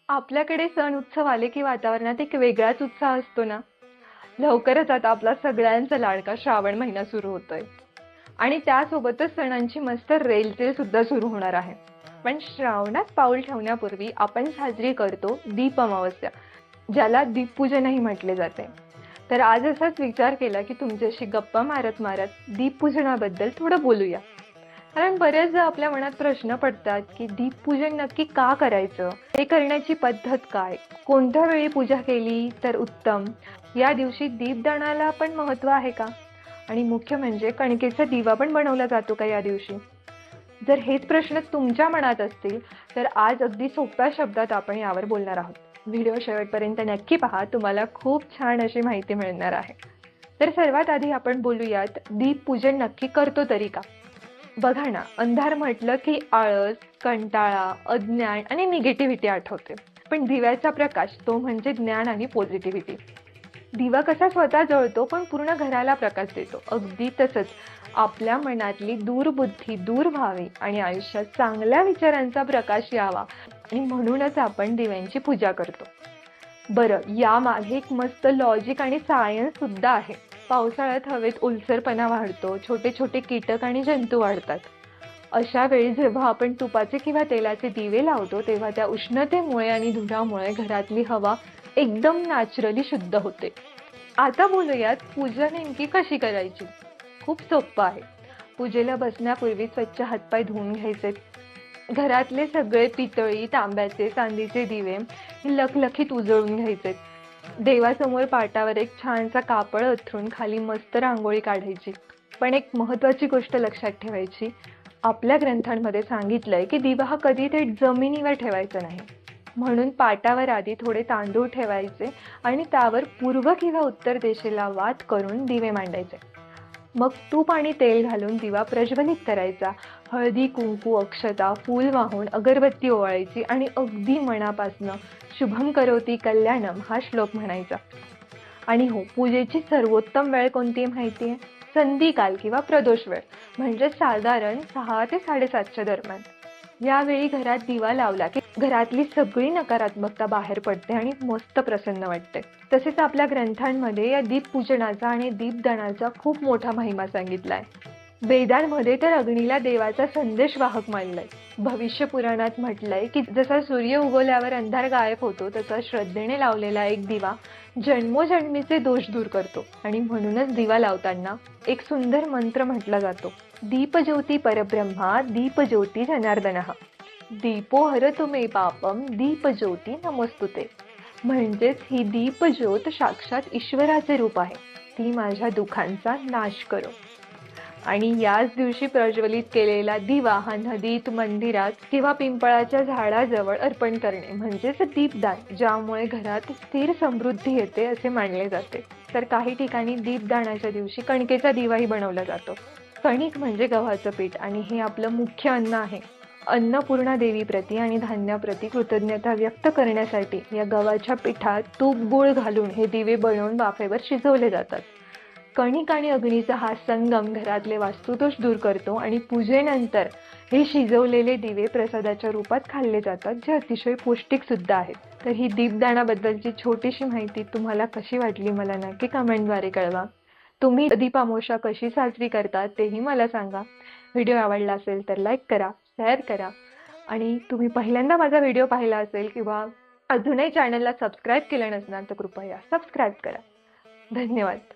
आपल्याकडे सण उत्सव आले की वातावरणात एक वेगळाच उत्साह असतो ना. लवकरच आता आपला सगळ्यांचा लाडका श्रावण महिना सुरू होतोय आणि त्यासोबतच सणांची मस्त रेलचेल सुद्धा सुरू होणार आहे. पण श्रावणात पाऊल ठेवण्यापूर्वी आपण साजरी करतो दीप अमावस्या, ज्याला दीपपूजनही म्हटले जाते. तर आज असाच विचार केला की तुमच्याशी गप्पा मारत मारत दीपपूजनाबद्दल थोडं बोलूया. कारण बऱ्याचदा आपल्या मनात प्रश्न पडतात की दीपपूजन नक्की का करायचं, ते करण्याची पद्धत काय, कोणत्या वेळी पूजा केली तर उत्तम, या दिवशी दीपदानाला पण महत्त्व आहे का, आणि मुख्य म्हणजे कणकेचा दिवा पण बनवला जातो का या दिवशी. जर हेच प्रश्न तुमच्या मनात असतील तर आज अगदी सोप्या शब्दात आपण यावर बोलणार आहोत. व्हिडिओ शेवटपर्यंत नक्की पहा, तुम्हाला खूप छान अशी माहिती मिळणार आहे. तर सर्वात आधी आपण बोलूयात दीपपूजन नक्की करतो तरी का. बघा ना, अंधार म्हटलं की आळस, कंटाळा, अज्ञान आणि निगेटिव्हिटी आठवते. पण दिव्याचा प्रकाश तो म्हणजे ज्ञान आणि पॉझिटिव्हिटी. दिवा कसा स्वतः जळतो पण पूर्ण घराला प्रकाश देतो, अगदी तसंच आपल्या मनातली दुर्बुद्धी दूर व्हावी आणि आयुष्यात चांगल्या विचारांचा प्रकाश यावा, आणि म्हणूनच आपण दिव्यांची पूजा करतो. बरं, यामागे एक मस्त लॉजिक आणि सायन्स सुद्धा आहे. पावसाळ्यात हवेत ओलसरपणा वाढतो, छोटे छोटे कीटक आणि जंतू वाढतात. अशा वेळी जेव्हा आपण तुपाचे किंवा तेलाचे दिवे लावतो तेव्हा त्या उष्णतेमुळे आणि धुरामुळे घरातली हवा एकदम नॅचरली शुद्ध होते. आता बोलूयात पूजा नेमकी कशी करायची. खूप सोपं आहे. पूजेला बसण्यापूर्वी स्वच्छ हातपाय धुवून घ्यायचे. घरातले सगळे पितळी, तांब्याचे, चांदीचे दिवे लखलखीत उजळून घ्यायचे. देवासमोर पाटावर एक छानसा कापड अंथरून खाली मस्त रांगोळी काढायची. पण एक महत्त्वाची गोष्ट लक्षात ठेवायची. आपल्या ग्रंथांमध्ये सांगितलंय की दिवा हा कधी थेट जमिनीवर ठेवायचा नाही. म्हणून पाटावर आधी थोडे तांदूळ ठेवायचे आणि त्यावर पूर्व किंवा उत्तर दिशेला वात करून दिवे मांडायचे. मग तूप आणि तेल घालून दिवा प्रज्वलित करायचा. हळदी, कुंकू, अक्षता, फूल वाहून अगरबत्ती ओवाळायची आणि अगदी मनापासनं शुभम करोती कल्याणम हा श्लोक म्हणायचा. आणि हो, पूजेची सर्वोत्तम वेळ कोणती माहिती आहे? संधिकाल किंवा प्रदोष वेळ, म्हणजे साधारण 6 ते 7:30च्या दरम्यान. यावेळी घरात दिवा लावला की घरातली सगळी नकारात्मकता बाहेर पडते आणि मस्त प्रसन्न वाटते. तसेच आपल्या ग्रंथांमध्ये या दीपपूजनाचा आणि दीपदानाचा खूप मोठा महिमा सांगितलाय. वेदांमध्ये तर अग्नीला देवाचा संदेश वाहक मानलाय. भविष्य पुराणात म्हटलंय की जसा सूर्य उगवल्यावर अंधार गायब होतो, तसा श्रद्धेने लावलेला एक दिवा जन्मोजन्मीचे दोष दूर करतो. आणि म्हणूनच दिवा लावताना एक सुंदर मंत्र म्हटला जातो. दीपज्योती परब्रह्मा दीपज्योती जनार्दनः, दीपो हरतु मे पापम दीपज्योती नमोस्तुते. म्हणजेच ही दीपज्योत साक्षात ईश्वराचे रूप आहे, ती माझ्या दुःखांचा नाश करो. आणि याच दिवशी प्रज्वलित केलेला दिवा हा नदीत, मंदिरात किंवा पिंपळाच्या झाडाजवळ अर्पण करणे म्हणजेच दीपदान, ज्यामुळे घरात स्थिर समृद्धी येते असे मानले जाते. तर काही ठिकाणी दीपदानाच्या दिवशी कणकेचा दिवाही बनवला जातो. कणिक म्हणजे गव्हाचं पीठ आणि हे आपलं मुख्य अन्न आहे. अन्नपूर्णा देवीप्रती आणि धान्याप्रती कृतज्ञता व्यक्त करण्यासाठी या गव्हाच्या पिठात तूप, गूळ घालून हे दिवे बनवून वाफेवर शिजवले जातात. कणिक आणि अग्नीचा हा संगम घरातले वास्तुदोष दूर करतो आणि पूजेनंतर हे शिजवलेले दिवे प्रसादाच्या रूपात खाल्ले जातात, जे अतिशय पौष्टिक सुद्धा आहेत. तर ही दीपदानाबद्दलची छोटीशी माहिती तुम्हाला कशी वाटली मला नक्की कमेंटद्वारे कळवा. तुम्ही दीप अमावस्या कशी साजरी करता तेही मला सांगा. व्हिडिओ आवडला असेल तर लाईक करा, शेअर करा, आणि तुम्ही पहिल्यांदा माझा व्हिडिओ पाहिला असेल किंवा अजूनही चॅनलला सबस्क्राईब केलं नसणार तर कृपया सबस्क्राईब करा. धन्यवाद.